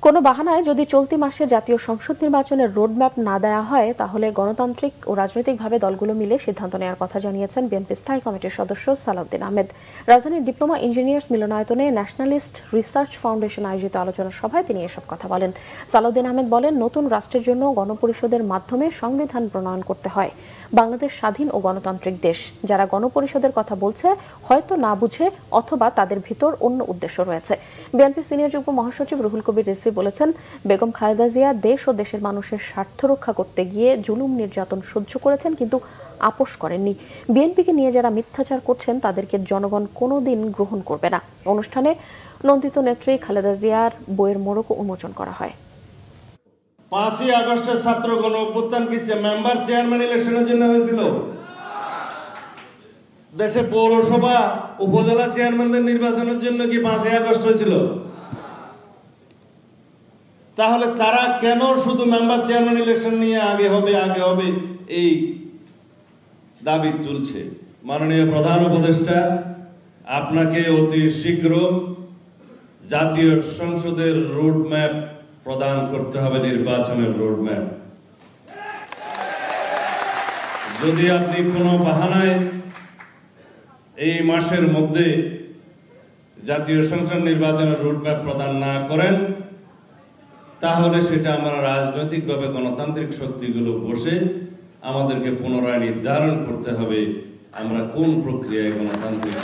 কোনো বাহানায় যদি চলতি মাসে জাতীয় সংসদ নির্বাচনের রোডম্যাপ না দেওয়া হয় তাহলে গণতান্ত্রিক ও রাজনৈতিকভাবে দলগুলো মিলে সিদ্ধান্ত নেওয়ার কথা জানিয়েছেন বিএনপি স্থায়ী কমিটির সদস্য সালাউদ্দিন আহমেদ। রাজধানীর ডিপ্লোমা ইঞ্জিনিয়ার্স মিলনায়তনে ন্যাশনালিস্ট রিসার্চ ফাউন্ডেশন আয়োজিত আলোচনা সভায় তিনি এসব কথা বলেন। সালাউদ্দিন আহমেদ বলেন, নতুন রাষ্ট্রের জন্য গণপরিষদের মাধ্যমে সংবিধান প্রণয়ন করতে হয়। বাংলাদেশ স্বাধীন ও গণতান্ত্রিক দেশ। যারা গণপরিষদের কথা বলছে হয়তো না বুঝে অথবা তাদের ভিতর অন্য উদ্দেশ্য রয়েছে। বিএনপি সিনিয়র যুগ্ম মহাসচিব রুহুল কবির রিজভী বলেছেন, বেগম খালেদা জিয়া দেশ ও দেশের মানুষের স্বার্থ রক্ষা করতে গিয়ে জুলুম নির্যাতন সহ্য করেছেন, কিন্তু আপোষ করেননি। বিএনপিকে নিয়ে যারা মিথ্যাচার করছেন তাদেরকে জনগণ কোনোদিন গ্রহণ করবে না। অনুষ্ঠানে নন্দিত নেত্রী খালেদা জিয়ার বইয়ের মোড়ক উন্মোচন করা হয়। 5ই আগস্টের ছাত্র গণ অভ্যুত্থান কি মেম্বার চেয়ারম্যান ইলেকশনের জন্য হয়েছিল? দেশে পৌরসভা উপজেলা চেয়ারম্যানদের নির্বাচনের জন্য কি 5ই আগস্ট হয়েছিল? তাহলে তারা কেন শুধু মেম্বার চেয়ারম্যান ইলেকশন নিয়ে আগে হবে এই দাবি তুলছে? মাননীয় প্রধান উপদেষ্টা, আপনাকে অতি শীঘ্র জাতীয় সংসদের রোডম্যাপ প্রদান করতে হবে, নির্বাচনের রোডম্যাপ। যদি আপনি কোনো বাহানায় এই মাসের মধ্যে জাতীয় সংসদ নির্বাচনের রোডম্যাপ প্রদান না করেন, তাহলে সেটা আমরা রাজনৈতিকভাবে গণতান্ত্রিক শক্তিগুলো বসে আমাদেরকে পুনরায় নির্ধারণ করতে হবে আমরা কোন প্রক্রিয়ায় গণতান্ত্রিক